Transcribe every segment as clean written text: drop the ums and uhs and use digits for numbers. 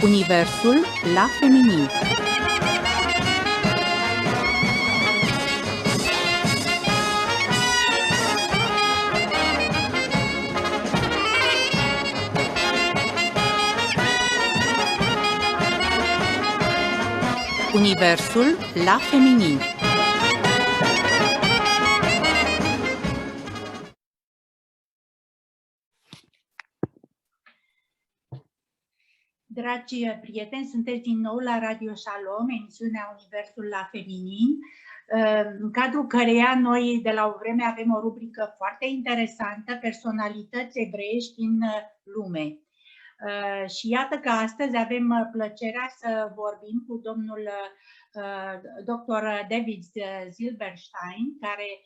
Universul la Feminin. Universul la Feminin. Dragi prieteni, sunteți din nou la Radio Shalom, emisiunea Universul la Feminin, în cadrul căreia noi de la o vreme avem o rubrică foarte interesantă, personalități evreiești în lume. Și iată că astăzi avem plăcerea să vorbim cu domnul dr. David Silverstein, care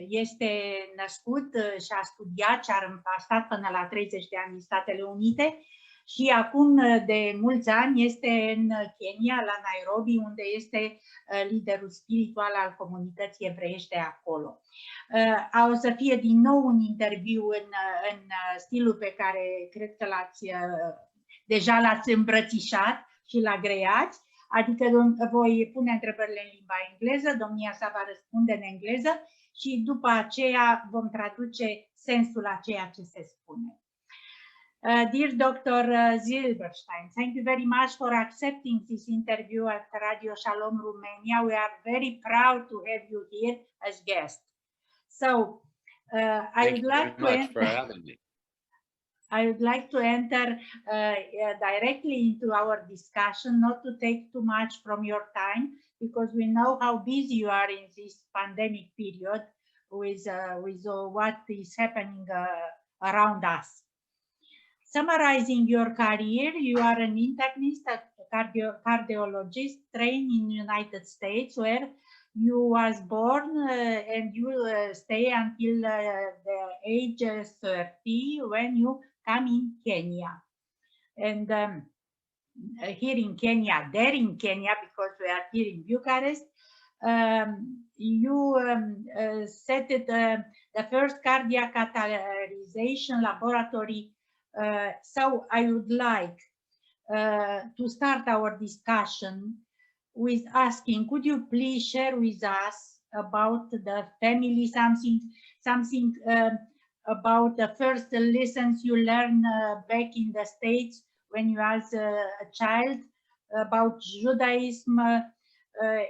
este născut și a studiat și a stat până la 30 de ani în Statele Unite și acum de mulți ani este în Kenya, la Nairobi, unde este liderul spiritual al comunității evreiești de acolo. O să fie din nou un interviu în stilul pe care cred că deja l-ați îmbrățișat și l-agreați, adică voi pune întrebările în limba engleză, domnia sa va răspunde în engleză și după aceea vom traduce sensul a ceea ce se spune. Dear Dr. Silverstein, thank you very much for accepting this interview at Radio Shalom Romania. We are very proud to have you here as guest. So, I would like to enter directly into our discussion, not to take too much from your time, because we know how busy you are in this pandemic period with what is happening around us. Summarizing your career, you are an internist, a cardiologist trained in the United States, where you was born and you stay until the age 30 when you come in Kenya. And here in Kenya, there in Kenya, because we are here in Bucharest, you set the first cardiac catheterization laboratory. So I would like to start our discussion with asking, could you please share with us about the family, something about the first lessons you learned back in the States when you was a child, about Judaism,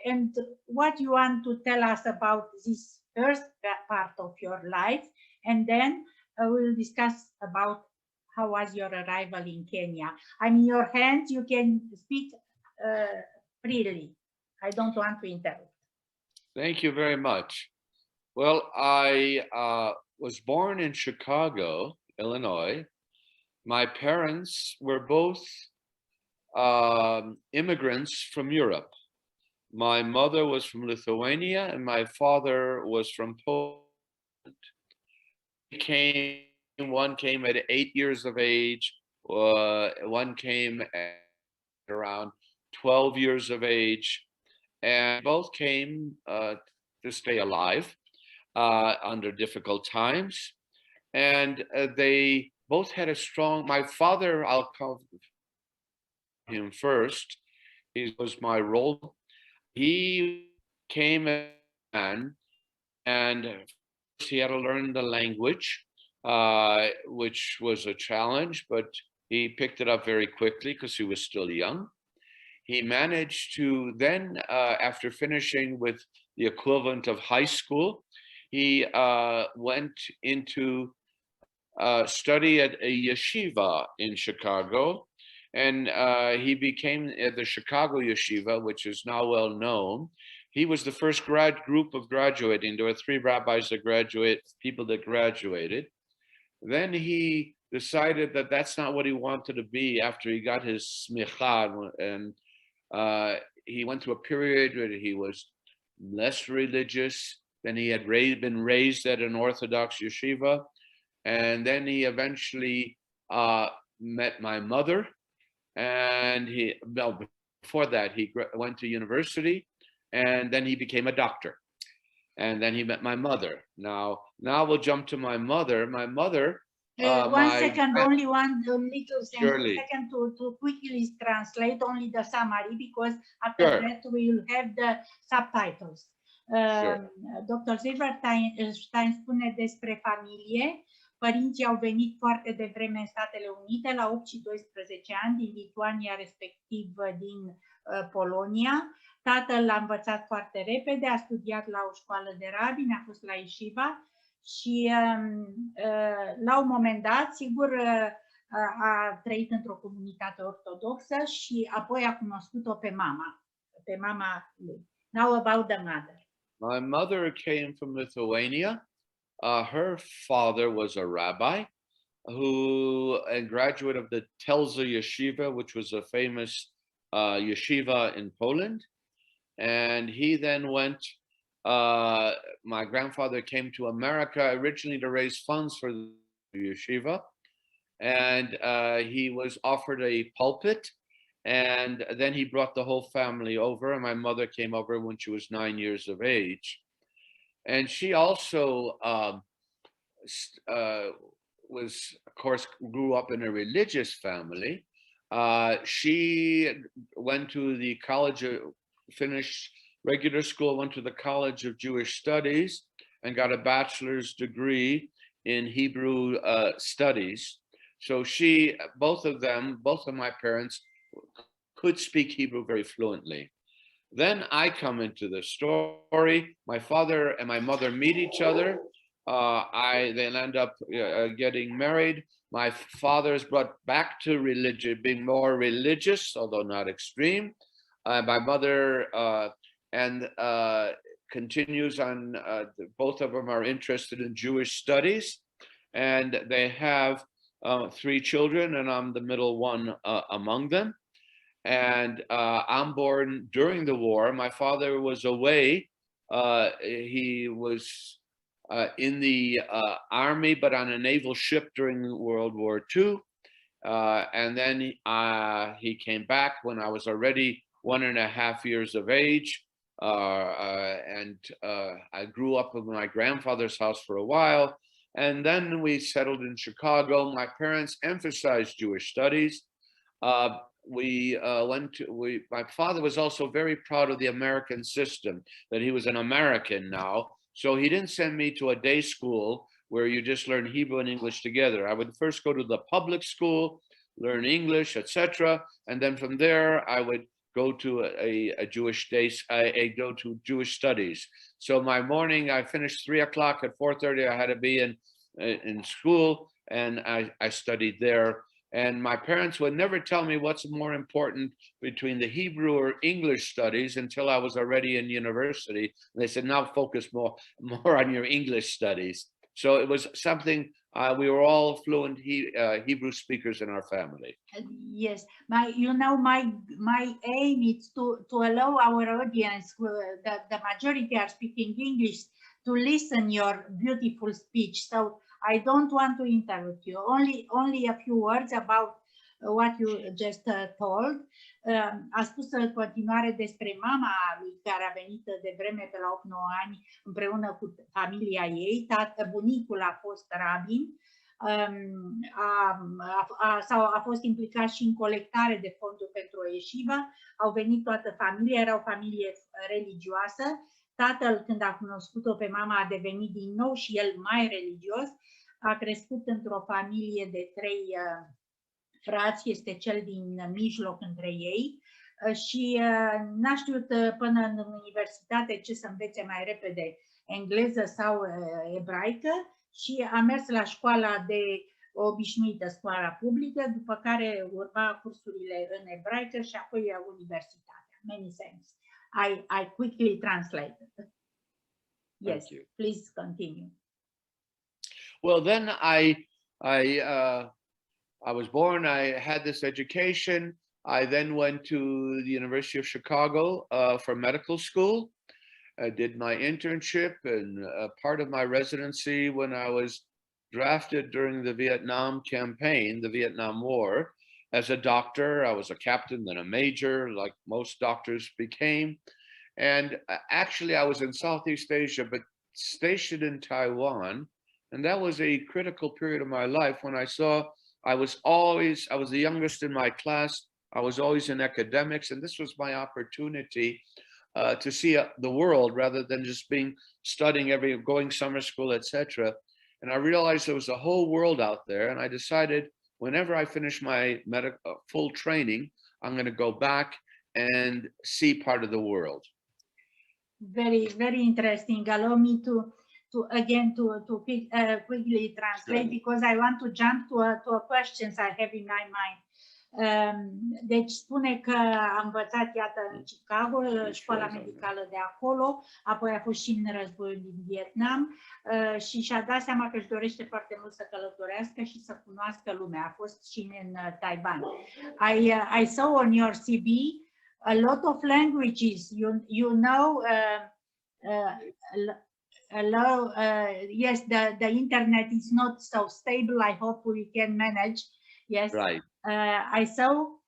and what you want to tell us about this first part of your life, and then we'll discuss about how was your arrival in Kenya. I'm in your hands, you can speak freely. I don't want to interrupt. Thank you very much. Well, I was born in Chicago, Illinois. My parents were both immigrants from Europe. My mother was from Lithuania and my father was from Poland. One came at 8 years of age, one came at around 12 years of age, and both came to stay alive under difficult times. And they both had a strong, my father, I'll call him first, he was my role. He came in and he had to learn the language. Which was a challenge, but he picked it up very quickly because he was still young. He managed to then, after finishing with the equivalent of high school, he went into study at a yeshiva in Chicago, and he became at the Chicago yeshiva, which is now well known. He was the first group of graduating. There were 3 rabbis that people that graduated. Then he decided that that's not what he wanted to be after he got his smicha, and he went through a period where he was less religious than he had been raised at an Orthodox yeshiva. And then he eventually met my mother, and before that he went to university, and then he became a doctor. And then he met my mother. Now we'll jump to my mother. My mother One second, only one little Surely. second to quickly translate only the summary, because after Sure. that we will have the subtitles. Sure. Dr. Silverstein spune despre familie. Părinții au venit foarte devreme în Statele Unite, la 8 și 12 ani, din Lituania, respectiv din Polonia. Tatăl l-a învățat foarte repede, a studiat la o școală de rabini, a fost la yeshiva și la un moment dat, sigur, a trăit într-o comunitate ortodoxă și apoi a cunoscut-o pe mama lui. Now about the mother. My mother came from Lithuania. Her father was a rabbi a graduate of the Telza Yeshiva, which was a famous yeshiva in Poland. And he then went, my grandfather came to America originally to raise funds for the yeshiva. And he was offered a pulpit. And then he brought the whole family over, and my mother came over when she was 9 years of age. And she also was, of course, grew up in a religious family. She went to the college, finished regular school, went to the College of Jewish Studies, and got a bachelor's degree in Hebrew studies. So both of my parents could speak Hebrew very fluently. Then I come into the story. My father and my mother meet each other. They end up getting married. My father is brought back to religion, being more religious, although not extreme. My mother continues on. Both of them are interested in Jewish studies, and they have 3 children, and I'm the middle one among them. And I'm born during the war. My father was away. He was in the army, but on a naval ship during World War II. And then he came back when I was already 1.5 years of age. And I grew up in my grandfather's house for a while. And then we settled in Chicago. My parents emphasized Jewish studies. My father was also very proud of the American system, that he was an American now. So he didn't send me to a day school where you just learn Hebrew and English together. I would first go to the public school, learn English, etc. And then from there, I would go to a Jewish day, go to Jewish studies. So my morning, I finished 3 o'clock. At 4:30, I had to be in school, and I studied there. And my parents would never tell me what's more important between the Hebrew or English studies until I was already in university. And they said, now focus more on your English studies. So it was something, we were all fluent Hebrew speakers in our family. Yes, my aim is to allow our audience, the majority are speaking English, to listen your beautiful speech. So I don't want to interrupt you. Only a few words about what you just told. A spus în continuare despre mama lui, care a venit de vreme pe la 8-9 ani împreună cu familia ei. Bunicul a fost rabin. A fost implicat și în colectare de fonduri pentru o yeshiva. Au venit toată familia, era o familie religioasă. Tatăl, când a cunoscut-o pe mama, a devenit din nou și el mai religios. A crescut într-o familie de 3 frați, este cel din mijloc între ei și n-a știut până în universitate ce să învețe mai repede, engleză sau ebraică, și a mers la școala de obișnuită, școala publică, după care urma cursurile în ebraică și apoi universitatea. Many thanks. I quickly translate. Yes, please continue. Well, then I was born, I had this education. I then went to the University of Chicago for medical school. I did my internship and part of my residency when I was drafted during the Vietnam campaign, the Vietnam War. As a doctor, I was a captain, then a major, like most doctors became. And actually, I was in Southeast Asia, but stationed in Taiwan. And that was a critical period of my life when I saw I was the youngest in my class. I was always in academics, and this was my opportunity to see the world rather than just studying going summer school, etc. And I realized there was a whole world out there, and I decided whenever I finish my full training, I'm going to go back and see part of the world. Very, very interesting. Allow me to quickly translate, because I want to jump to a questions I have in my mind. Deci spune că a învățat, iată, în Chicago, școala medicală de acolo, apoi a fost și în războiul din Vietnam și și-a dat seama că își dorește foarte mult să călătorească și să cunoască lumea. A fost și în Taiwan. I saw on your CV a lot of languages. You know, yes, the internet is not so stable. I hope we can manage. Yes, right. I saw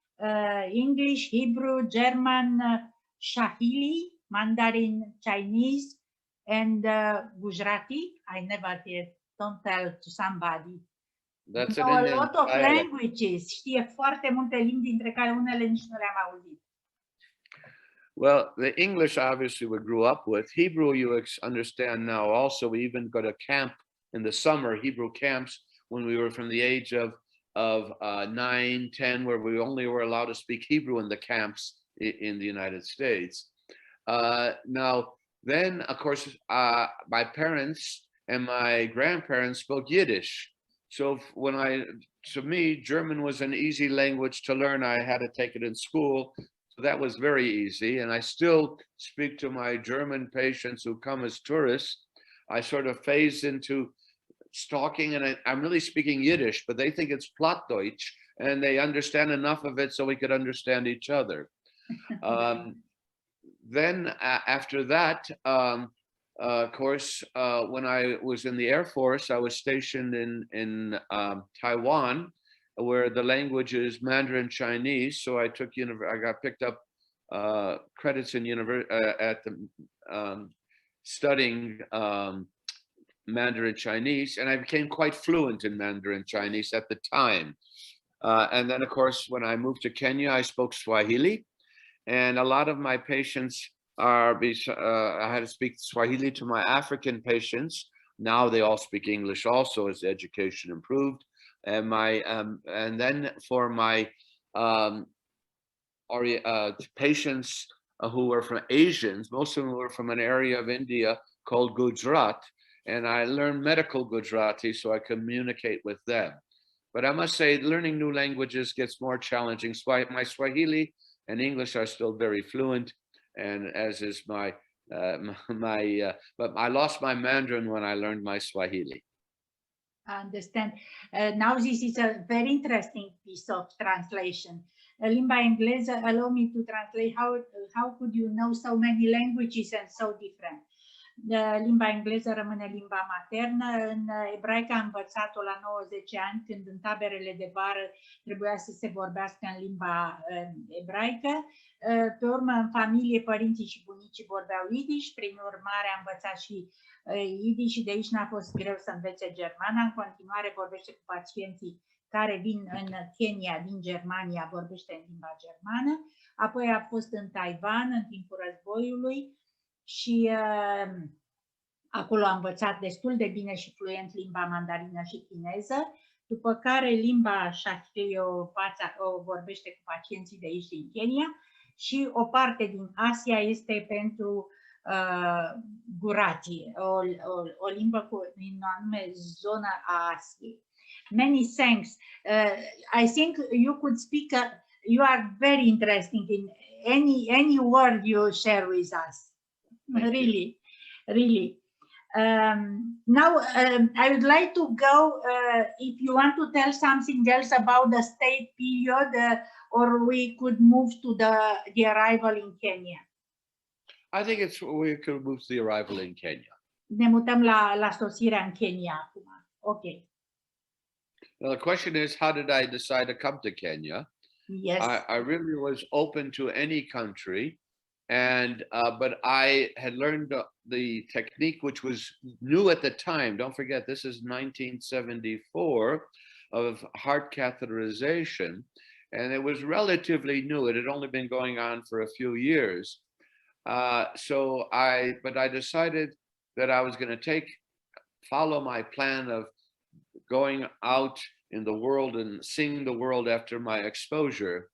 English, Hebrew, German, Swahili, Mandarin, Chinese, and Gujarati. I never heard. Don't tell to somebody. That's a lot of languages. Știe foarte multe limbi, dintre care unele nici nu le-am auzit. Well, the English, obviously, we grew up with. Hebrew, you understand now also. We even go to camp in the summer, Hebrew camps, when we were from the age of 9, 10, where we only were allowed to speak Hebrew in the camps in the United States. Now, then, of course, my parents and my grandparents spoke Yiddish. So to me, German was an easy language to learn. I had to take it in school. So that was very easy. And I still speak to my German patients who come as tourists. I sort of phase into talking, and I'm really speaking Yiddish, but they think it's Plattdeutsch, and they understand enough of it so we could understand each other. Then after that, of course, when I was in the Air Force, I was stationed in Taiwan, where the language is Mandarin Chinese. So I got picked up credits in studying Mandarin Chinese, and I became quite fluent in Mandarin Chinese at the time. And then, of course, when I moved to Kenya, I spoke Swahili, and a lot of my patients I had to speak Swahili to my African patients. Now they all speak English also as education improved. And and then for my patients who were from Asians, most of them were from an area of India called Gujarat. And I learned medical Gujarati so I communicate with them. But I must say, learning new languages gets more challenging. My Swahili and English are still very fluent, and as is but I lost my Mandarin when I learned my Swahili. I understand. Now this is a very interesting piece of translation. Limba engleză, allow me to translate. How could you know so many languages and so different? Limba engleză rămâne limba maternă. În ebraică am învățat-o la 90 ani, când în taberele de vară trebuia să se vorbească în limba ebraică. Pe urmă, în familie, părinții și bunicii vorbeau Yiddish, prin urmare am învățat și Yiddish și de aici n-a fost greu să învețe germana. În continuare vorbește cu pacienții care vin în Kenya din Germania, vorbește în limba germană. Apoi a fost în Taiwan în timpul războiului și acolo a învățat destul de bine și fluent limba mandarină și chineză, după care limba Shakespeare o vorbește cu pacienții de aici din Kenya și o parte din Asia este pentru Gurati, o limbă din o anume zonă a Asiei. Many thanks. I think you could speak, you are very interesting in any word you share with us. Really, really. Now, I would like to go, if you want to tell something else about the state period, or we could move to the arrival in Kenya. I think we could move to the arrival in Kenya. Ne mutăm la sosirea în Kenya acum. Okay. Now the question is, how did I decide to come to Kenya? Yes. I really was open to any country. And but I had learned the technique, which was new at the time. Don't forget, this is 1974, of heart catheterization, and it was relatively new. It had only been going on for a few years. But I decided that I was going to follow my plan of going out in the world and seeing the world after my exposure.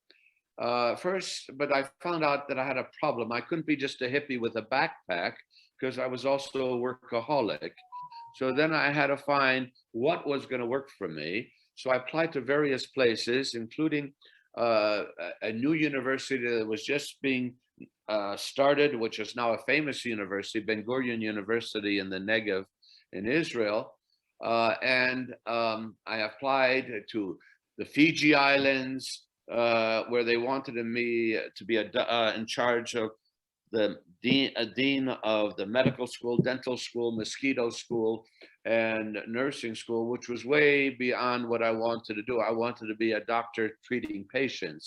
But I found out that I had a problem. I couldn't be just a hippie with a backpack, because I was also a workaholic. So then I had to find what was going to work for me. So I applied to various places, including a new university that was just being started, which is now a famous university, Ben Gurion University in the Negev in Israel. I applied to the Fiji Islands, where they wanted me to be in charge of the dean of the medical school, dental school, mosquito school, and nursing school, which was way beyond what I wanted to do. I wanted to be a doctor treating patients.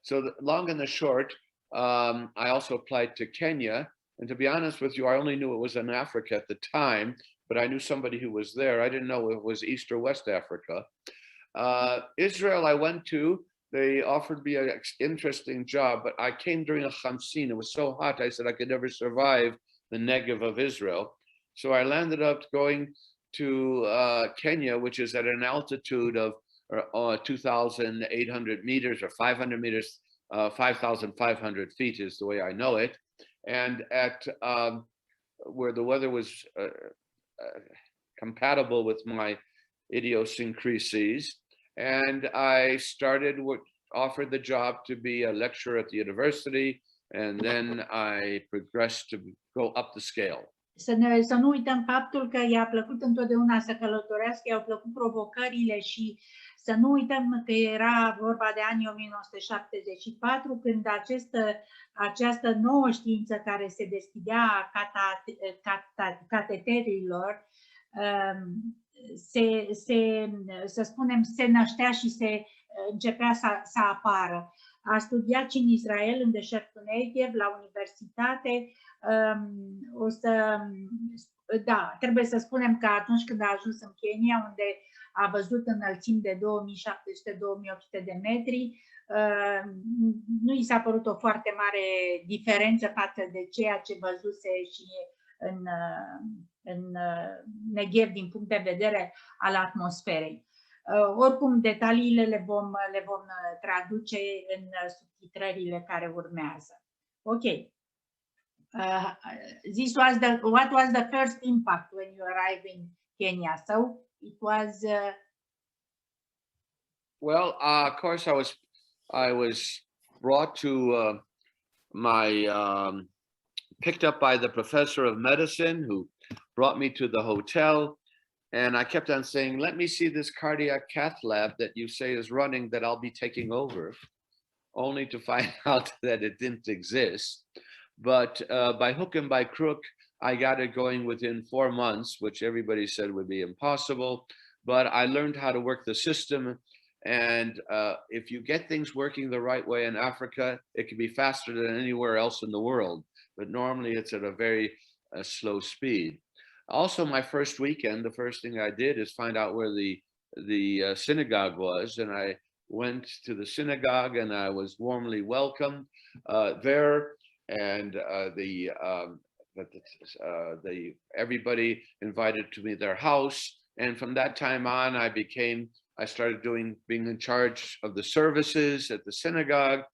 So long and the short, I also applied to Kenya. And to be honest with you, I only knew it was in Africa at the time, but I knew somebody who was there. I didn't know it was East or West Africa. Israel I went to. They offered me an interesting job, but I came during a Khamsin. It was so hot, I said I could never survive the Negev of Israel. So I landed up going to Kenya, which is at an altitude of 2,800 meters or 500 meters, 5,500 feet is the way I know it. And at where the weather was compatible with my idiosyncrasies. And I offered the job to be a lecturer at the university, and then I progressed to go up the scale. Să nu uităm faptul că i-a plăcut întotdeauna să călătorească, i-au plăcut provocările și să nu uităm că era vorba de anii 1974, când această nouă știință care se deschidea cateterilor, să spunem, se năștea și se începea să apară. A studiat și în Israel, în deșertul Negev, la universitate. Da, trebuie să spunem că atunci când a ajuns în Kenya, unde a văzut înălțimi de 2700-2800 de metri, nu i s-a părut o foarte mare diferență față de ceea ce văzuse și în Negev din punct de vedere al atmosferei. Oricum, detaliile le vom traduce în subtitrările care urmează. Ok. What was the first impact when you arrived in Kenya? So it was. Well, of course, I was brought to picked up by the professor of medicine, who brought me to the hotel. And I kept on saying, let me see this cardiac cath lab that you say is running, that I'll be taking over, only to find out that it didn't exist. But by hook and by crook, I got it going within 4 months, which everybody said would be impossible. But I learned how to work the system. And if you get things working the right way in Africa, it can be faster than anywhere else in the world. But normally it's at a very slow speed. Also, my first weekend, the first thing I did is find out where the synagogue was, and I went to the synagogue, and I was warmly welcomed there. And everybody invited to me their house, and from that time on, I started being in charge of the services at the synagogue,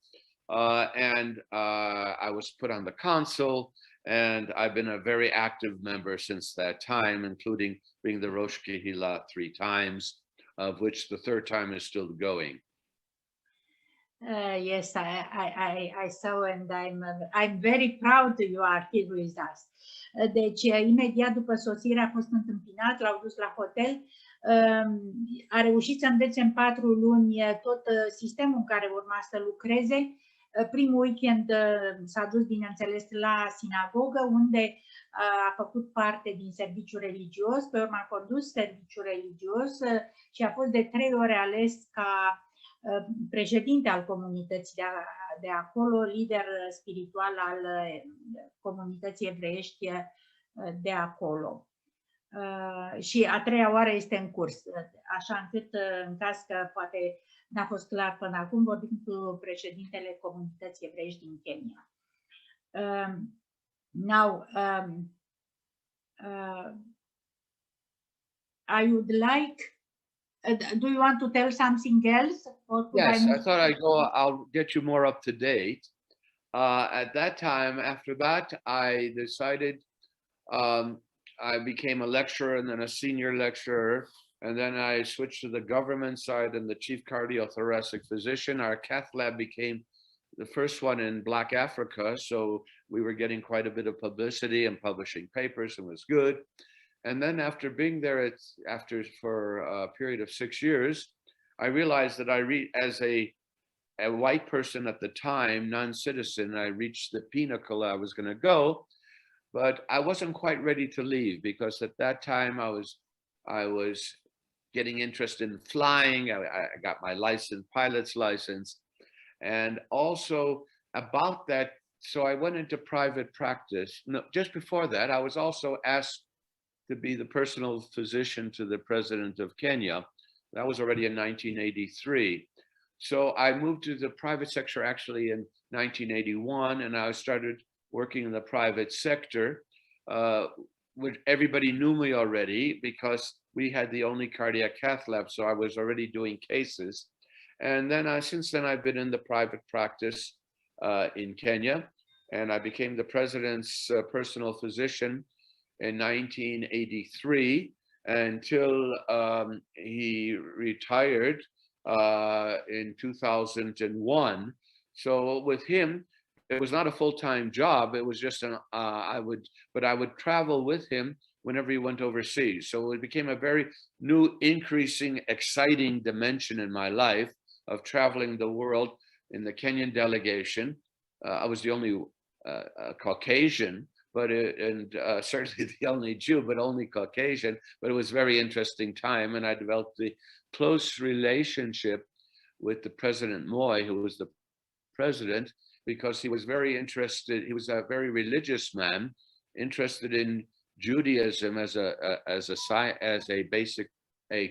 and I was put on the council. And I've been a very active member since that time, including being the Rosh Kehillah 3 times, of which the 3rd time is still going. Yes, I saw, and I'm very proud you are here with us. Deci, imediat după sosire a fost întâmpinat, l-au dus la hotel, a reușit să învețe în 4 luni tot sistemul în care urma să lucreze. Primul weekend s-a dus, bineînțeles, la sinagogă, unde a făcut parte din serviciul religios, pe urmă a condus serviciul religios și a fost de 3 ori ales ca președinte al comunității de acolo, lider spiritual al comunității evreiești de acolo. Și a treia oară este în curs, așa încât, în caz că poate n-a fost clar până acum, vorbim cu președintele comunității evreiești din Kenya. Now, I would like, do you want to tell something else? Yes, I thought I'll get you more up to date. At that time, after that, I decided I became a lecturer and then a senior lecturer, and then I switched to the government side and the chief cardiothoracic physician. Our cath lab became the first one in Black Africa, so we were getting quite a bit of publicity and publishing papers, and was good. And then after being there for a period of 6 years, I realized that as a white person at the time, non-citizen, I reached the pinnacle I was going to go, but I wasn't quite ready to leave, because at that time I was getting interested in flying. I got my pilot's license, and also about that, so I went into private practice. No, just before that, I was also asked to be the personal physician to the president of Kenya. That was already in 1983. So I moved to the private sector actually in 1981, and I started working in the private sector, which everybody knew me already because we had the only cardiac cath lab, so I was already doing cases. And then since then, I've been in the private practice in Kenya, and I became the president's personal physician in 1983 until he retired in 2001. So with him, it was not a full-time job. It was just I would travel with him whenever he went overseas. So it became a very new, increasing, exciting dimension in my life of traveling the world in the Kenyan delegation. I was the only Caucasian, and certainly the only Jew, but only Caucasian. But it was a very interesting time, and I developed a close relationship with the President Moi, who was the president, because he was very interested. He was a very religious man, interested in Judaism as a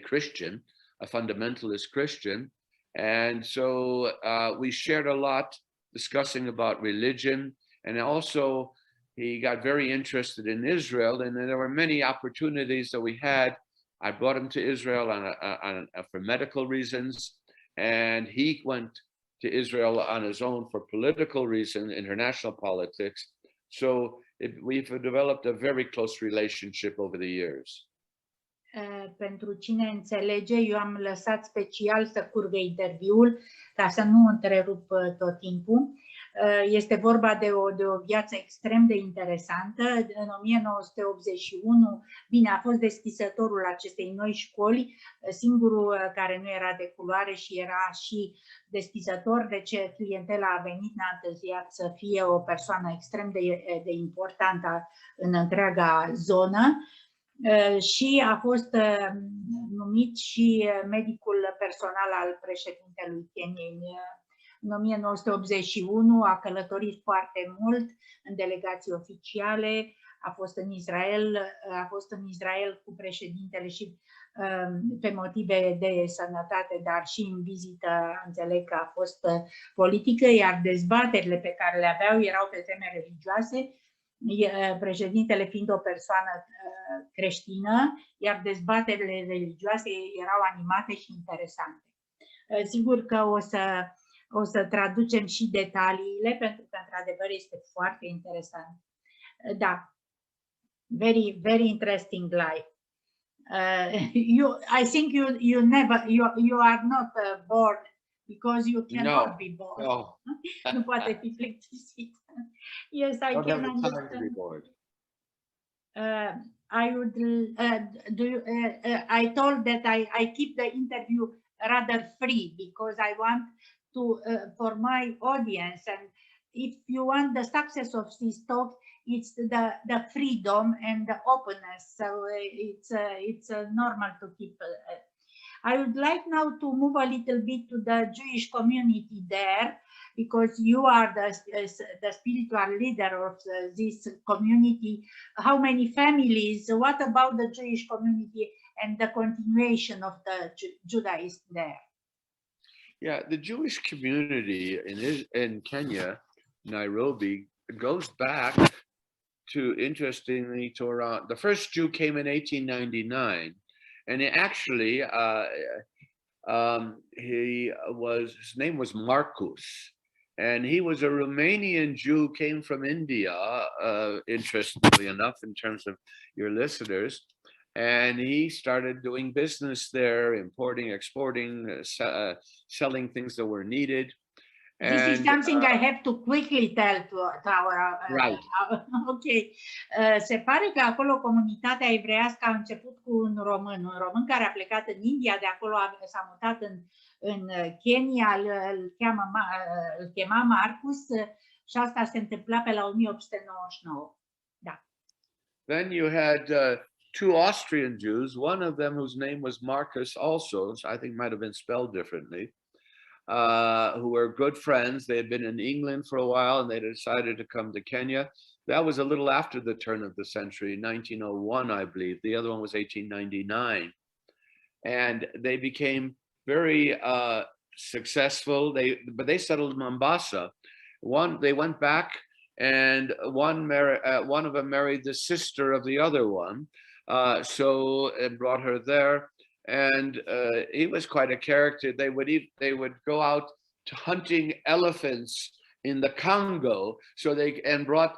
Christian, a fundamentalist Christian, and so we shared a lot discussing about religion, and also he got very interested in Israel, and there were many opportunities that we had. I brought him to Israel for medical reasons, and he went to Israel on his own for political reasons, international politics. So we've developed a very close relationship over the years. Pentru cine înțelege, eu am lăsat special să curgă interviul ca să nu întrerup tot timpul. Este vorba de o viață extrem de interesantă. În 1981, bine, a fost deschisătorul acestei noi școli, singurul care nu era de culoare și era și deschisător, deci clientela a venit, n-a întârziat să fie o persoană extrem de importantă în întreaga zonă. Și a fost numit și medicul personal al președintelui Keniei. În 1981 a călătorit foarte mult în delegații oficiale, a fost în Israel cu președintele și pe motive de sănătate, dar și în vizită, înțeleg că a fost politică, iar dezbaterile pe care le aveau erau pe teme religioase, președintele fiind o persoană creștină, iar dezbaterile religioase erau animate și interesante. Sigur că o să traducem și detaliile, pentru că într-adevăr este foarte interesant. Da, very, very interesting life. I think you are not bored because you cannot be bored. No. Nu poate fi plictisit. Yes, I can understand. I told that I keep the interview rather free because I want to for my audience, and if you want the success of this talk, it's the freedom and the openness. So it's normal to keep. I would like now to move a little bit to the Jewish community there, because you are the spiritual leader of this community. How many families? What about the Jewish community and the continuation of the Judaism there? Yeah, the Jewish community in Kenya, Nairobi, goes back to, interestingly, to around, the first Jew came in 1899, and actually his name was Marcus, and he was a Romanian Jew, came from India, interestingly enough, in terms of your listeners. And he started doing business there, importing, exporting, selling things that were needed. This is something I have to quickly tell to our right. Ok. Se pare că acolo comunitatea evreiască a început cu un român care a plecat în India, de acolo s-a mutat în Kenya, îl chema Marcus, și asta se întâmpla pe la 1899. Da. Then you had two Austrian Jews, one of them whose name was Marcus also, I think might have been spelled differently, who were good friends. They had been in England for a while and they decided to come to Kenya. That was a little after the turn of the century, 1901, I believe. The other one was 1899. And they became very successful. But they settled in Mombasa. They went back, and one of them married the sister of the other one. So it brought her there. And he was quite a character. They would go out to hunting elephants in the Congo. So brought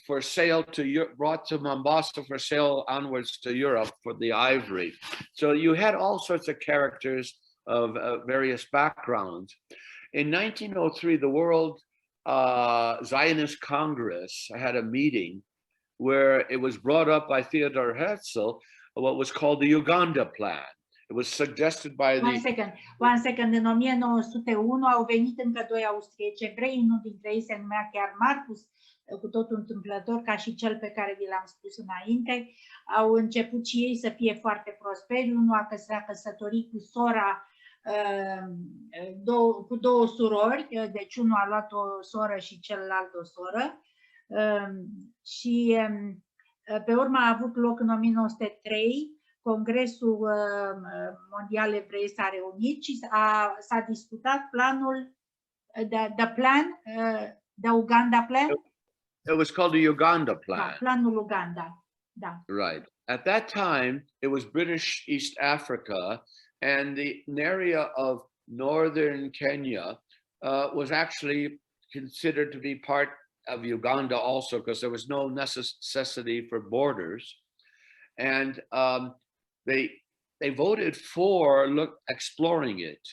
for sale brought to Mombasa for sale onwards to Europe for the ivory. So you had all sorts of characters of various backgrounds. In 1903, the World Zionist Congress had a meeting where it was brought up by Theodor Herzl, what was called the Uganda Plan. It was suggested by the... One second. În 1901 au venit încă doi austrieci evrei, unul dintre ei se numea chiar Marcus, cu totul întâmplător, ca și cel pe care vi l-am spus înainte. Au început și ei să fie foarte prosperi. Unul s-a căsătorit cu sora, cu două surori, deci unul a luat o soră și celălalt o soră. Și pe urmă a avut loc în 1903, Congresul Mondial Evrei s-a reunit și s-a discutat planul, the Uganda Plan. It was called the Uganda Plan. Da, planul Uganda. Da. Right. At that time, it was British East Africa, and the area of northern Kenya was actually considered to be part of Uganda also, because there was no necessity for borders. And they voted for exploring it,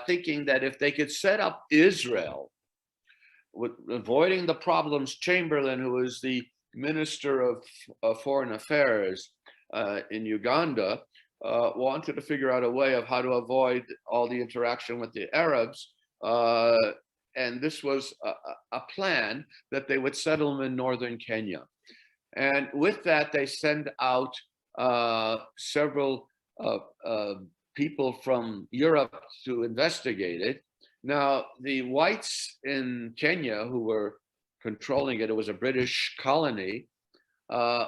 thinking that if they could set up Israel, with avoiding the problems, Chamberlain, who was the Minister of Foreign Affairs in Uganda, wanted to figure out a way of how to avoid all the interaction with the Arabs. And this was a plan that they would settle them in northern Kenya. And with that, they send out several people from Europe to investigate it. Now, the whites in Kenya who were controlling it was a British colony,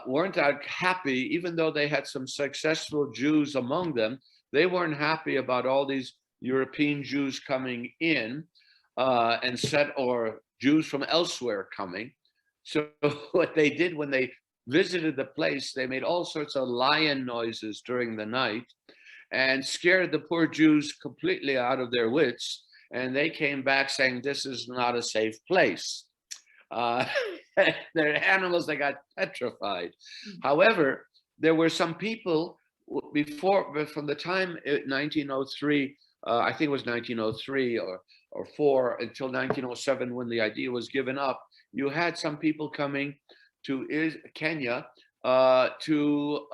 weren't that happy, even though they had some successful Jews among them. They weren't happy about all these European Jews coming in or Jews from elsewhere coming. So what they did when they visited the place, they made all sorts of lion noises during the night and scared the poor Jews completely out of their wits. And they came back saying, this is not a safe place. They're animals that got petrified. However, there were some people from the time 1903, I think it was 1903 or 4 until 1907, when the idea was given up, you had some people coming to Kenya to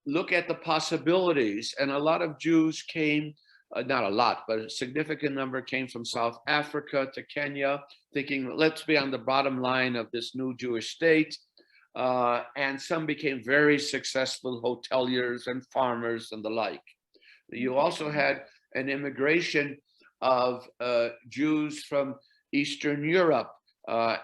look at the possibilities. And a lot of Jews came, not a lot, but a significant number came from South Africa to Kenya, thinking, let's be on the bottom line of this new Jewish state. and some became very successful hoteliers and farmers and the like. You also had an immigration of Jews from Eastern Europe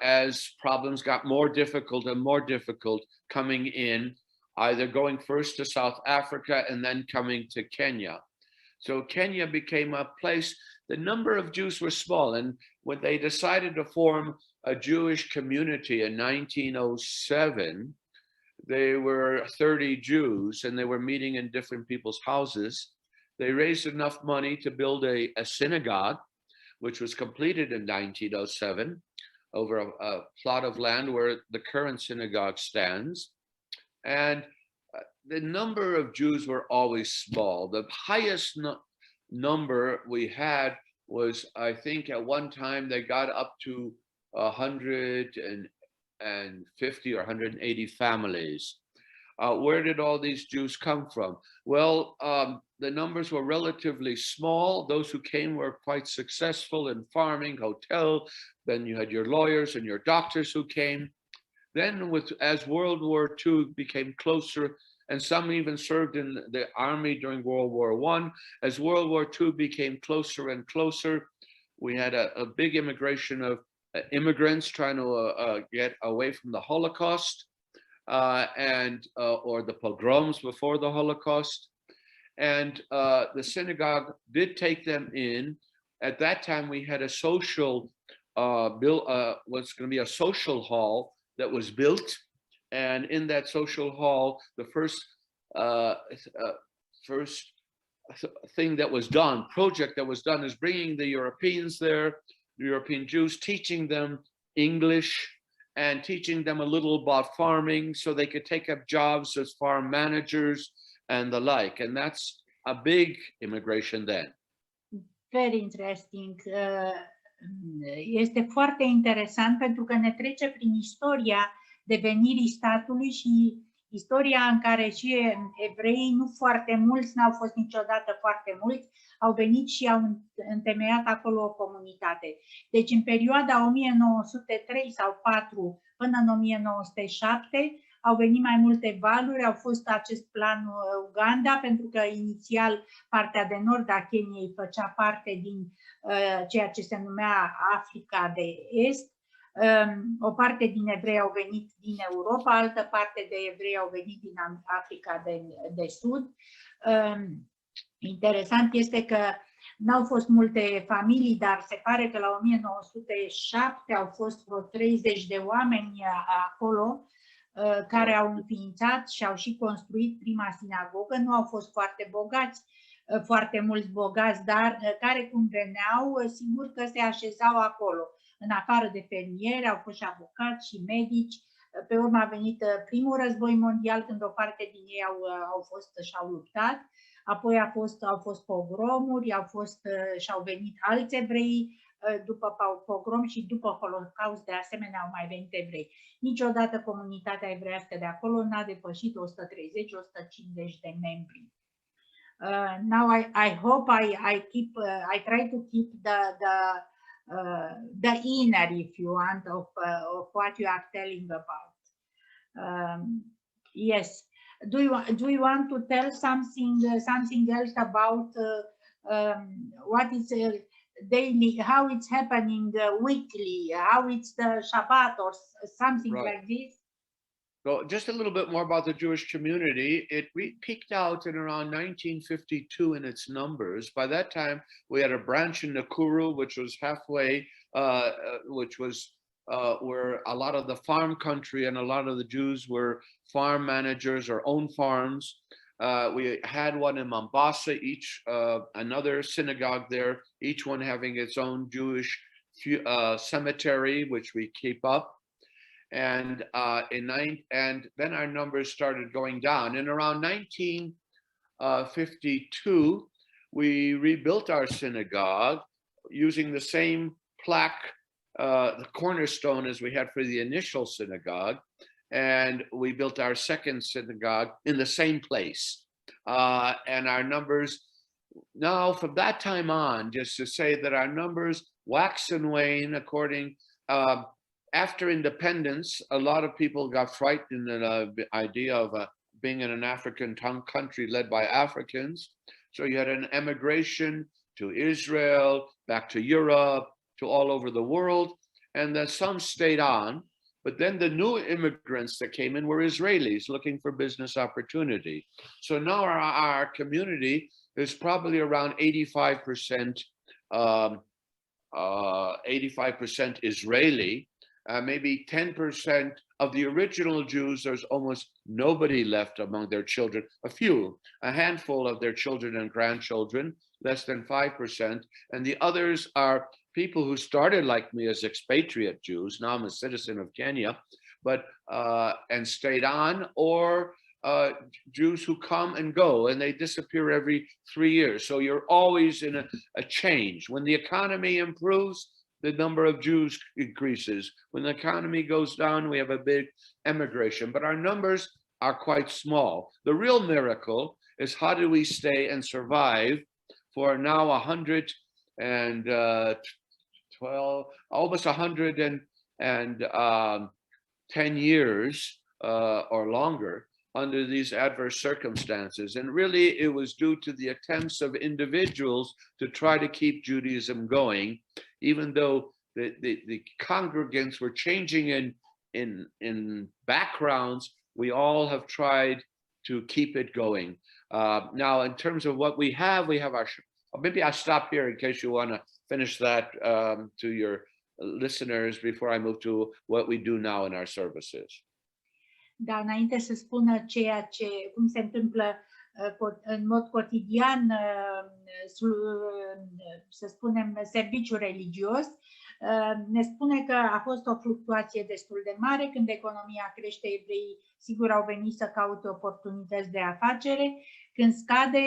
as problems got more difficult and more difficult coming in, either going first to South Africa and then coming to Kenya. So Kenya became a place, the number of Jews were small, and when they decided to form a Jewish community in 1907, they were 30 Jews and they were meeting in different people's houses. They raised enough money to build a synagogue, which was completed in 1907 over a plot of land where the current synagogue stands. And the number of Jews were always small. The highest number we had was, I think at one time they got up to 150 or 180 families. Where did all these Jews come from? Well, the numbers were relatively small. Those who came were quite successful in farming, hotel. Then you had your lawyers and your doctors who came. Then as World War II became closer, and some even served in the army during World War I, as World War II became closer and closer, we had a big immigration of immigrants trying to get away from the Holocaust or the pogroms before the Holocaust. And the synagogue did take them in. At that time, we had a social what's going to be a social hall that was built. And in that social hall, the first thing that was done, project that was done, is bringing the Europeans there, the European Jews, teaching them English and teaching them a little about farming so they could take up jobs as farm managers and the like. And that's a big immigration then. Very interesting. Este foarte interesant pentru că ne trece prin istoria devenirii statului și istoria în care și evreii, nu foarte mulți, n-au fost niciodată foarte mulți, au venit și au întemeiat acolo o comunitate. Deci în perioada 1903 sau 4 până în 1907 au venit mai multe valuri, au fost acest plan Uganda, pentru că inițial partea de nord a Keniei făcea parte din ceea ce se numea Africa de Est. O parte din evrei au venit din Europa, altă parte de evrei au venit din Africa de Sud. Interesant este că n-au fost multe familii, dar se pare că la 1907 au fost vreo 30 de oameni acolo care au înființat și au și construit prima sinagogă. Nu au fost foarte bogați, foarte mulți bogați, dar care cum veneau, sigur că se așezau acolo. În afară de fermieri, au fost și avocați și medici. Pe urmă a venit primul război mondial, când o parte din ei au fost și-au luptat. Apoi au fost pogromuri, și-au venit alți evrei după pogrom și după Holocaust, de asemenea, au mai venit evrei. Niciodată comunitatea evreiască de acolo n-a depășit 130-150 de membri. Now I hope I try to keep the inner, if you want, of what you are telling about. Yes. Do you want to tell something else about what is daily, how it's happening weekly, how it's the Shabbat or something like this? So just a little bit more about the Jewish community. It peaked out in around 1952 in its numbers. By that time, we had a branch in Nakuru, which was halfway, which was where a lot of the farm country and a lot of the Jews were farm managers or owned farms. We had one in Mombasa, another synagogue there, each one having its own Jewish cemetery, which we keep up. And then our numbers started going down. In around 1952, we rebuilt our synagogue using the same plaque, the cornerstone as we had for the initial synagogue. And we built our second synagogue in the same place. And our numbers now, from that time on, just to say that our numbers wax and wane according after independence, a lot of people got frightened at the idea of being in an African country led by Africans. So you had an emigration to Israel, back to Europe, to all over the world, and then some stayed on. But then the new immigrants that came in were Israelis looking for business opportunity. So now our community is probably around 85% 85% Israeli, maybe 10% of the original Jews. There's almost nobody left among their children, a handful of their children and grandchildren, less than 5%. And the others are people who started like me as expatriate Jews. Now I'm a citizen of Kenya, but and stayed on, or Jews who come and go, and they disappear every 3 years. So you're always in a change. When the economy improves, the number of Jews increases. When the economy goes down, we have a big emigration, but our numbers are quite small. The real miracle is how do we stay and survive for now 112, almost 110 years or longer under these adverse circumstances. And really, it was due to the attempts of individuals to try to keep Judaism going, even though the congregants were changing in backgrounds. We all have tried to keep it going. Now, in terms of what we have our, maybe I'll stop here in case you want to finish that to your listeners before I move to what we do now in our services. Dar înainte să spună cum se întâmplă în mod cotidian, să spunem, serviciul religios, ne spune că a fost o fluctuație destul de mare. Când economia crește, evreii sigur au venit să caute oportunități de afacere. Când scade,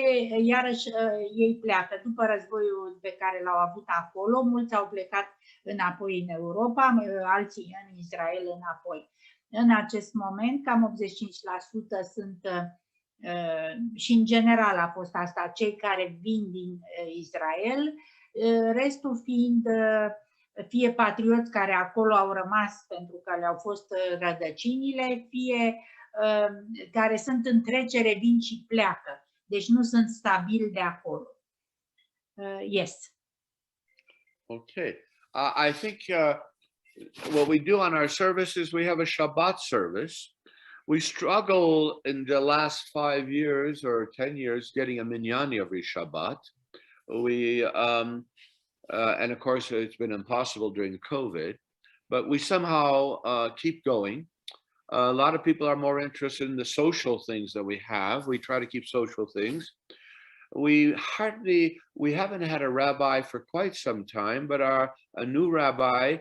iarăși ei pleacă. După războiul pe care l-au avut acolo, mulți au plecat înapoi în Europa, alții în Israel înapoi. În acest moment, cam 85% sunt, și în general a fost asta, cei care vin din Israel, restul fiind fie patrioți care acolo au rămas pentru că le-au fost rădăcinile, fie care sunt în trecere, vin și pleacă. Deci nu sunt stabili de acolo. Yes. Okay. I think what we do on our services, we have a Shabbat service. We struggle in the last 5 years or 10 years getting a minyan every Shabbat. We and of course it's been impossible during COVID, but we somehow keep going. A lot of people are more interested in the social things that we have. We try to keep social things. We haven't had a rabbi for quite some time, but a new rabbi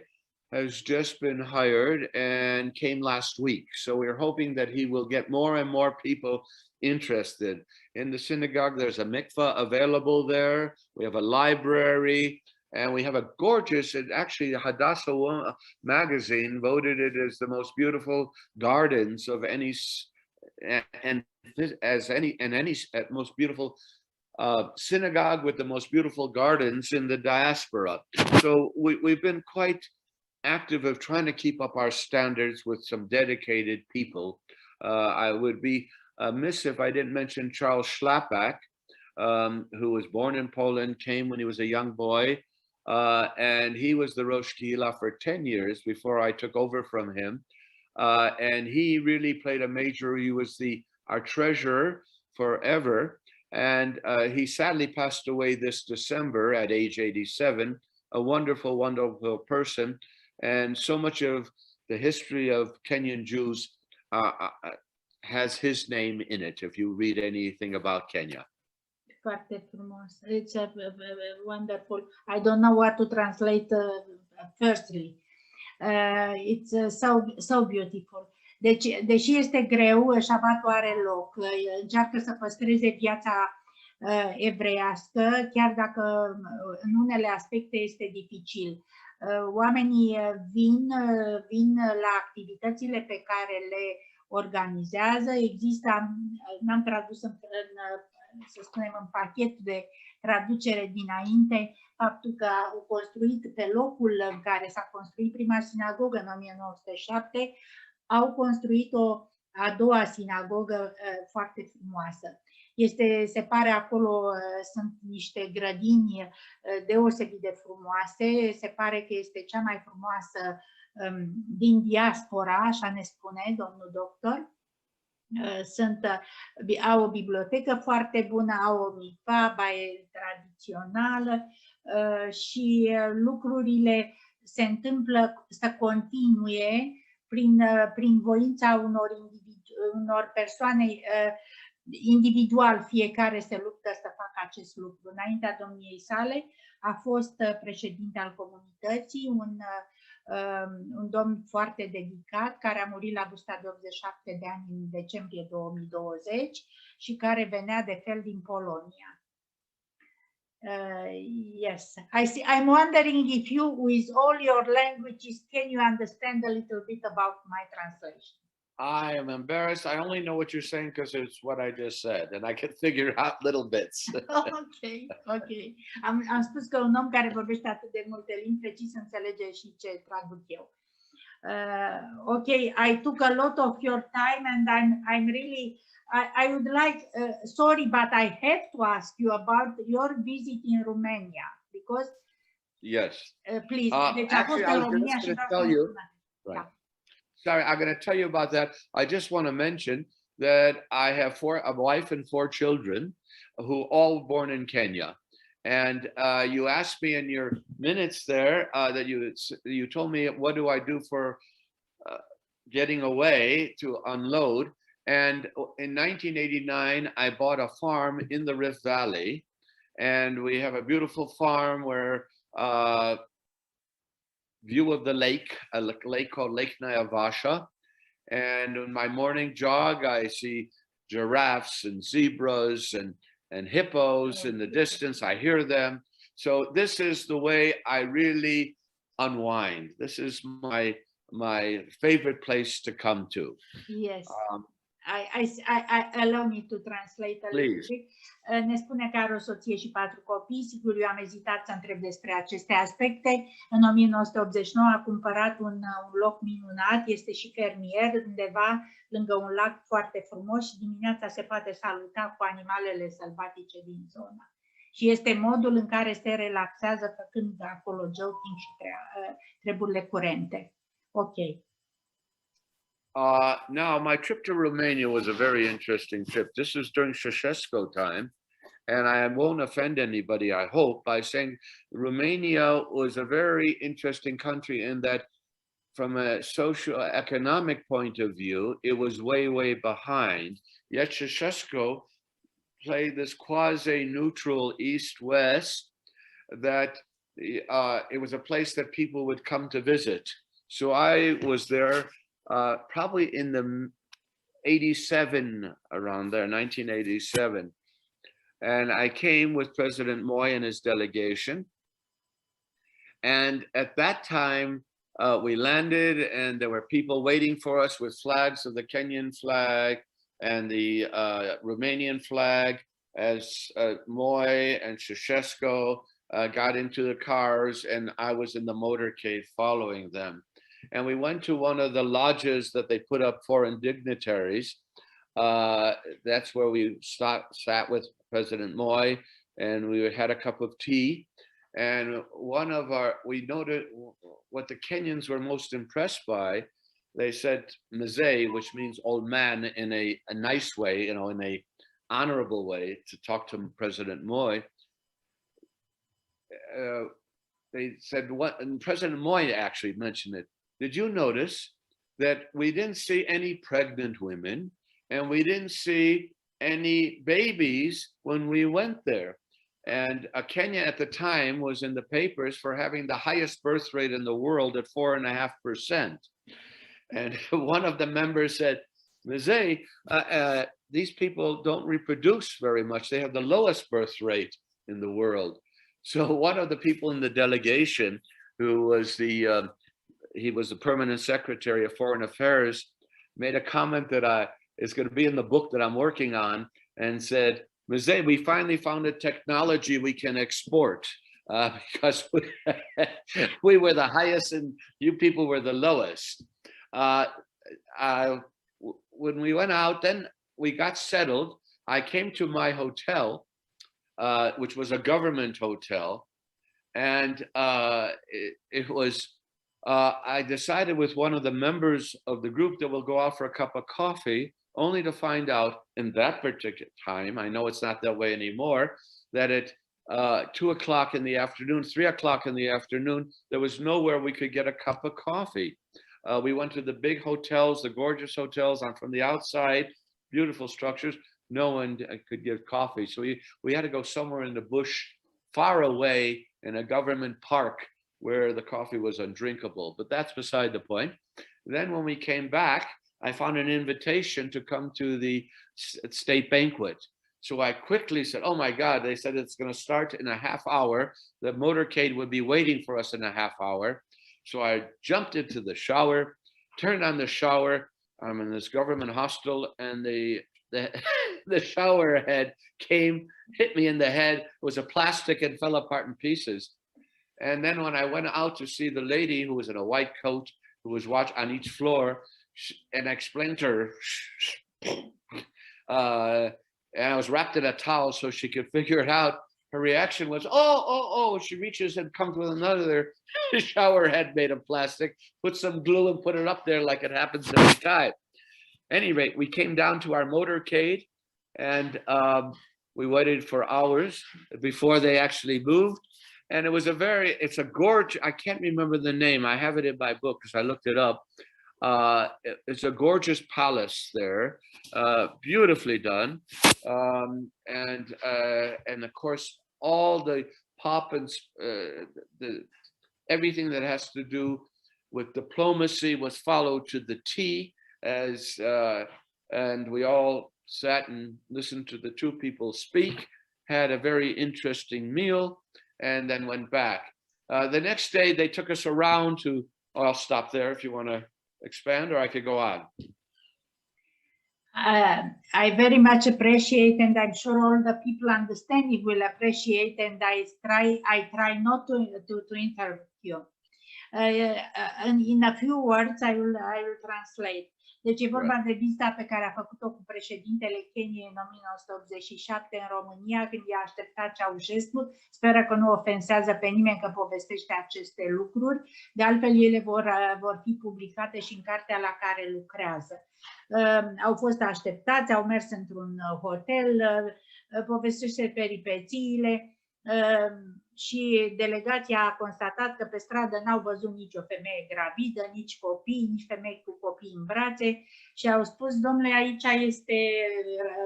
has just been hired and came last week. So we're hoping that he will get more and more people interested. In the synagogue, there's a mikvah available there. We have a library, and we have a gorgeous, and actually the Hadassah magazine voted it as the most beautiful gardens of any, most beautiful synagogue with the most beautiful gardens in the diaspora. So we've been quite active of trying to keep up our standards with some dedicated people. I would be amiss if I didn't mention Charles Schlappak, who was born in Poland, came when he was a young boy, and he was the Rosh Kehillah for 10 years before I took over from him. And he really played a major, he was our treasurer forever. And he sadly passed away this December at age 87, a wonderful, wonderful person. And so much of the history of Kenyan Jews has his name in it, if you read anything about Kenya. Foarte frumos. It's wonderful. I don't know what to translate firstly. It's so beautiful. Deci, deși este greu, Shabbatul are loc. Încearcă să păstreze viața evreiască, chiar dacă în unele aspecte este dificil. Oamenii vin la activitățile pe care le organizează. Există, n-am tradus în să spunem, în pachet de traducere dinainte, faptul că au construit pe locul în care s-a construit prima sinagogă în 1907, au construit o a doua sinagogă foarte frumoasă. Se pare acolo sunt niște grădini deosebit de frumoase, se pare că este cea mai frumoasă din diaspora, așa ne spune domnul doctor. Au o bibliotecă foarte bună, au o mikvah, baie tradițională și lucrurile se întâmplă să continue prin voința unor persoane individual, fiecare se luptă să facă acest lucru. Înaintea domniei sale a fost președinte al Comunității, un domn foarte dedicat, care a murit la vârsta de 87 de ani în decembrie 2020 și care venea de fel din Polonia. Yes, I'm wondering if you, with all your languages, can you understand a little bit about my translation? I am embarrassed. I only know what you're saying because it's what I just said, and I can figure out little bits. Ok. Am spus că un om care vorbește atât de multe limbi precis înțelege și ce traduc eu. Ok, I took a lot of your time and I'm really, I would like, sorry, but I have to ask you about your visit in Romania because. Yes. Please. Actually, I was just going to tell you. Right. Da. Sorry, I'm going to tell you about that. I just want to mention that I have a wife and 4 children who all born in Kenya. And you asked me in your minutes there that you told me, what do I do for getting away to unload? And in 1989, I bought a farm in the Rift Valley. And we have a beautiful farm where view of the lake, a lake called Lake Nyavasha. And in my morning jog, I see giraffes and zebras and hippos in the distance. I hear them. So this is the way I really unwind. This is my favorite place to come to. Yes. I allow me to translate a little bit. Ne spune că are o soție și 4 copii. Sigur, eu am ezitat să întreb despre aceste aspecte. În 1989 a cumpărat un loc minunat, este și fermier undeva lângă un lac foarte frumos și dimineața se poate saluta cu animalele sălbatice din zona. Și este modul în care se relaxează făcând acolo jogging și treburile curente. Ok. Now, my trip to Romania was a very interesting trip. This was during Ceausescu time, and I won't offend anybody, I hope, by saying Romania was a very interesting country in that from a socio-economic point of view, it was way, way behind. Yet Ceausescu played this quasi-neutral East-West that it was a place that people would come to visit. So I was there probably in the 87, around there, 1987. And I came with President Moi and his delegation. And at that time, we landed and there were people waiting for us with flags of the Kenyan flag and the Romanian flag as Moi and Ceausescu got into the cars, and I was in the motorcade following them. And we went to one of the lodges that they put up foreign dignitaries. That's where we sat with President Moi, and we had a cup of tea. And we noted what the Kenyans were most impressed by. They said Mzee, which means old man, in a nice way, in a honorable way, to talk to President Moi. They said, and President Moi actually mentioned it. Did you notice that we didn't see any pregnant women and we didn't see any babies when we went there? And Kenya at the time was in the papers for having the highest birth rate in the world at 4.5%. And one of the members said, Mzee, these people don't reproduce very much. They have the lowest birth rate in the world. So one of the people in the delegation, who was he was the permanent secretary of foreign affairs, made a comment that is going to be in the book that I'm working on, and said, we finally found a technology we can export because we were the highest and you people were the lowest. When we went out, then we got settled. I came to my hotel, which was a government hotel, and it was, I decided with one of the members of the group that we'll go out for a cup of coffee, only to find out in that particular time, I know it's not that way anymore, that at 2 o'clock in the afternoon, 3 o'clock in the afternoon, there was nowhere we could get a cup of coffee. We went to the big hotels, the gorgeous hotels from the outside, beautiful structures. No one could give coffee. So we had to go somewhere in the bush, far away in a government park where the coffee was undrinkable. But that's beside the point. Then when we came back, I found an invitation to come to the state banquet. So I quickly said, oh my God, they said it's going to start in a half hour. The motorcade would be waiting for us in a half hour. So I jumped into the shower, turned on the shower. I'm in this government hostel, and the shower head came, hit me in the head. It was a plastic and fell apart in pieces. And then when I went out to see the lady who was in a white coat, who was watching on each floor, and I explained to her, and I was wrapped in a towel so she could figure it out. Her reaction was, oh. She reaches and comes with another shower head made of plastic, put some glue and put it up there like it happens every time. At any rate, we came down to our motorcade, and we waited for hours before they actually moved. And it was it's a gorge. I can't remember the name. I have it in my book because I looked it up. It's a gorgeous palace there, beautifully done. And of course, all the pomp and everything that has to do with diplomacy was followed to the T, and we all sat and listened to the two people speak, had a very interesting meal, and then went back. The next day, they took us around to, I'll stop there if you want to expand, or I could go on. I very much appreciate, and I'm sure all the people understanding will appreciate, and I try not to interrupt you. And in a few words, I will translate. Deci e vorba de vizita pe care a făcut-o cu președintele Keniei în 1987 în România, când i-a așteptat Ceaușescu. Speră că nu ofensează pe nimeni că povestește aceste lucruri. De altfel, ele vor fi publicate și în cartea la care lucrează. Au fost așteptați, au mers într-un hotel, povestește peripețiile. Și delegația a constatat că pe stradă n-au văzut nicio femeie gravidă, nici copii, nici femei cu copii în brațe și au spus, domnule, aici este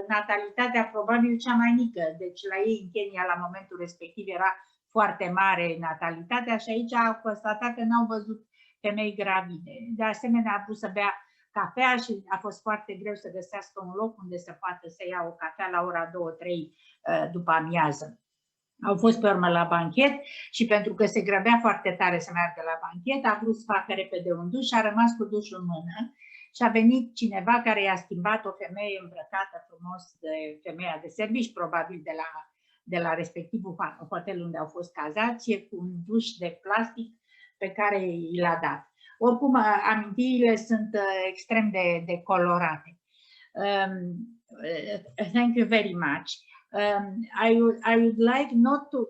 natalitatea probabil cea mai mică. Deci la ei în Kenya la momentul respectiv era foarte mare natalitatea și aici au constatat că n-au văzut femei gravide. De asemenea a vrut să bea cafea și a fost foarte greu să găsească un loc unde să poată să ia o cafea la ora 2-3 după amiază. Au fost pe urmă la banchet și pentru că se grăbea foarte tare să meargă la banchet, a vrut să facă repede un duș și a rămas cu dușul în mână și a venit cineva care i-a schimbat o femeie îmbrăcată frumos, de femeia de servici, probabil de la respectivul hotel unde au fost cazați, cu un duș de plastic pe care i l-a dat. Oricum, amintirile sunt extrem de colorate. Thank you very much. I would like not to,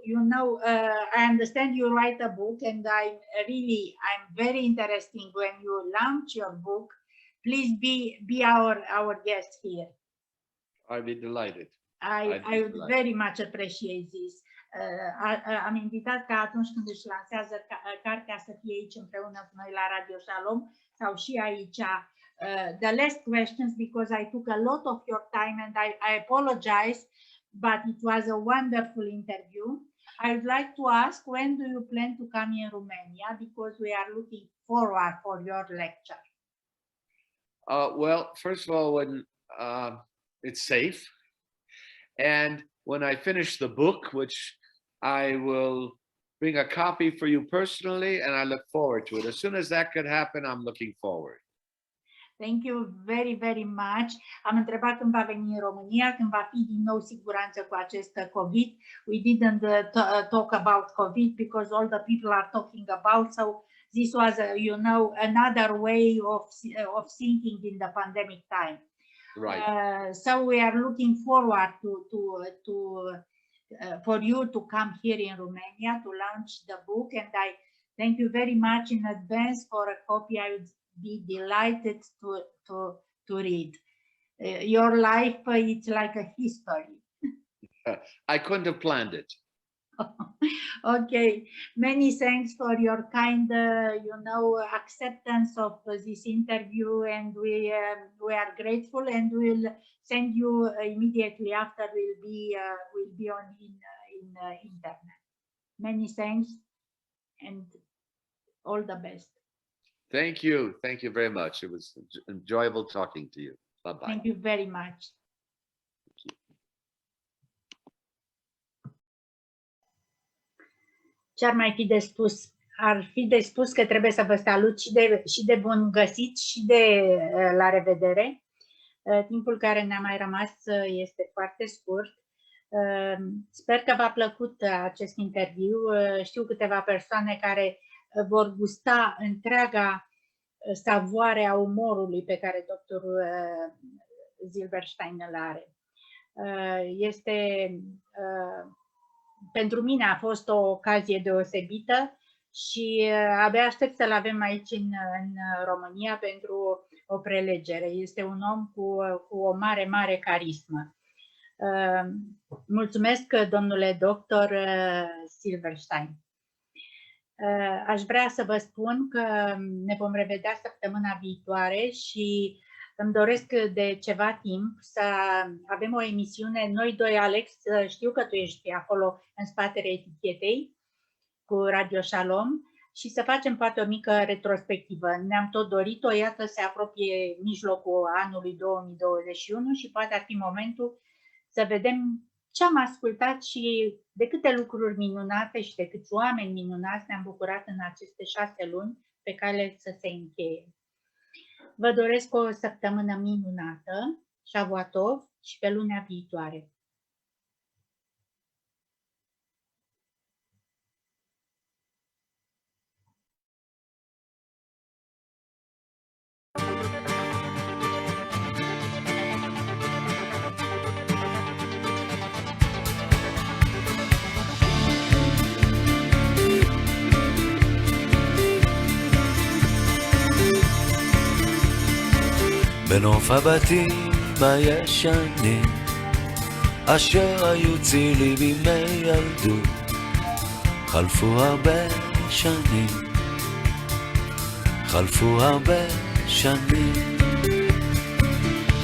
I understand you write a book, and I'm very interested when you launch your book. Please be our guest here. I'd be delighted. I would very much appreciate this. Am invitat ca atunci când își lansează cartea să fie aici împreună cu noi la Radio Shalom sau și aici. The last questions, because I took a lot of your time and I apologize. But it was a wonderful interview. I would like to ask, when do you plan to come in Romania? Because we are looking forward for your lecture. Well, first of all, when it's safe, and when I finish the book, which I will bring a copy for you personally, and I look forward to it. As soon as that could happen, I'm looking forward. Thank you very, very much. Am întrebat când va veni în România, când va fi din nou siguranță cu acest COVID. We didn't talk about COVID because all the people are talking about, so this was, another way of thinking in the pandemic time. Right. So we are looking forward for you to come here in Romania to launch the book, and I thank you very much in advance for a copy. I would be delighted to read. Your life, it's like a history. I couldn't have planned it. Okay, many thanks for your kind, acceptance of this interview, and we are grateful, and we'll send you immediately after. We'll be on in internet. Many thanks, and all the best. Thank you very much. It was enjoyable talking to you. Bye bye. Thank you very much. Ce ar mai fi de spus? Ar fi de spus că trebuie să vă salut și de bun găsit și de la revedere. Timpul care ne-a mai rămas este foarte scurt. Sper că v-a plăcut acest interviu. Știu câteva persoane care vor gusta întreaga savoare a umorului pe care doctorul Silverstein îl are. Pentru mine a fost o ocazie deosebită și abia aștept să-l avem aici în România pentru o prelegere. Este un om cu o mare, mare carismă. Mulțumesc, domnule doctor Silverstein. Aș vrea să vă spun că ne vom revedea săptămâna viitoare și îmi doresc de ceva timp să avem o emisiune, noi doi, Alex, știu că tu ești acolo în spatele etichetei cu Radio Shalom, și să facem poate o mică retrospectivă. Ne-am tot dorit-o, iată, se apropie mijlocul anului 2021 și poate ar fi momentul să vedem ce am ascultat și de câte lucruri minunate și de câți oameni minunați ne-am bucurat în aceste 6 luni pe care să se încheie. Vă doresc o săptămână minunată, Shavuatov, și pe lunea viitoare. בנוף הבתים הישנים אשר היו צילי בימי ילדות חלפו הרבה שנים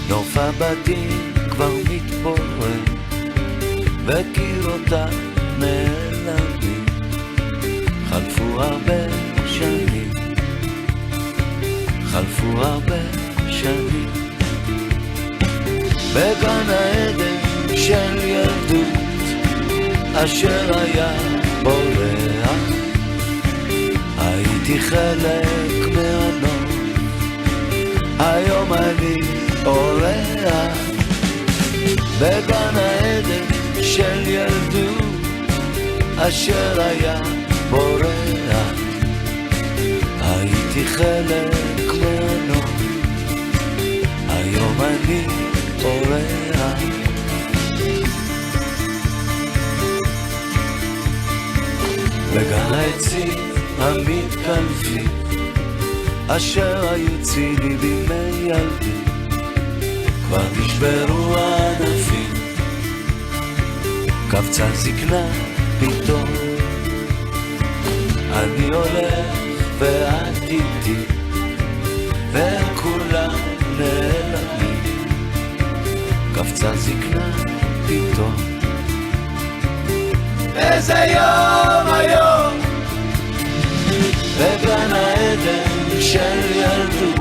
נוף הבתים כבר מתפורר וקירותיו נעלמים חלפו הרבה שנים בגן העדן של ילדות אשר היה בורח הייתי חלק מהנוף היום אני אורח בגן העדן של ילדות אשר היה בורח הייתי חלק מהנוף היום אני אורח בגן העצים המתקלפים אשר היו צילי בימי ילדות כבר נשברו הענפים קפצה זקנה פתאום אני הולך ואת איתי וכולם נעלמים קפצה זקנה פתאום איזה יום היום בגן העדן של ילדות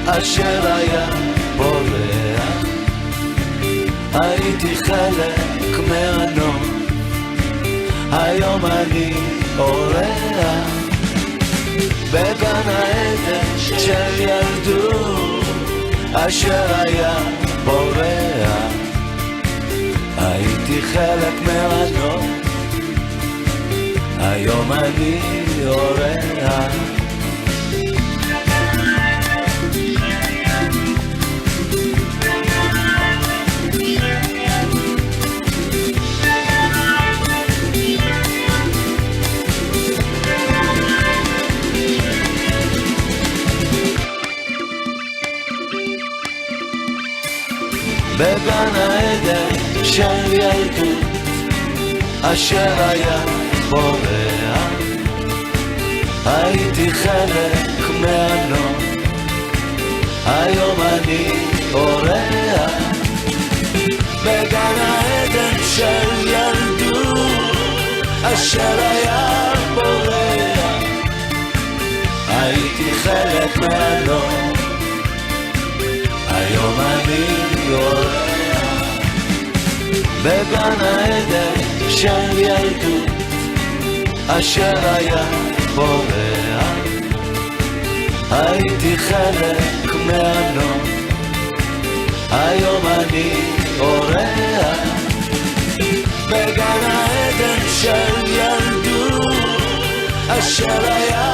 אשר היה בורח הייתי חלק מהנוף היום אני אורח בגן העדן של ילדות אשר היה בורח, הייתי חלק מהנוף, היום אני אורח. בגן העדן של ילדות אשר היה בורח, הייתי חלק מהנוף, היום אני אורח. בגן העדן של ילדות אשר היה בורח, הייתי חלק מהנוף, היום אני אורח. בגן העדן של ילדות אשר היה בורח, הייתי חלק מהנוף, היום אני אורח. בגן העדן של ילדות אשר היה